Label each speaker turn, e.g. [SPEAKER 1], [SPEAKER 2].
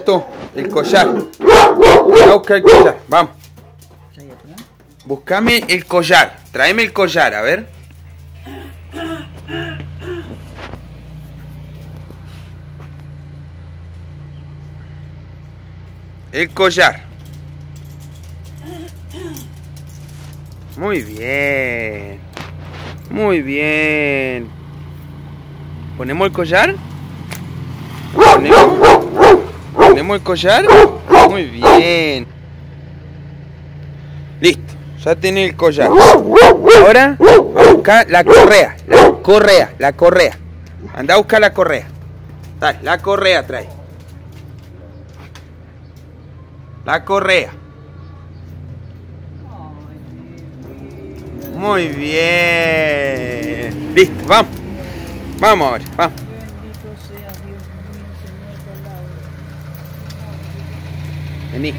[SPEAKER 1] Otto, el collar. Voy a buscar el collar, vamos. Buscame el collar, tráeme el collar, a ver. El collar. Muy bien. Muy bien. ¿Ponemos el collar? ¿Ponemos el collar? Muy bien. Listo, ya tenés el collar. Ahora, a buscar la correa. La correa. Anda a buscar la correa. Dale, la correa trae. La correa. Muy bien. Listo, vamos. Vamos ahora, vamos. Vení.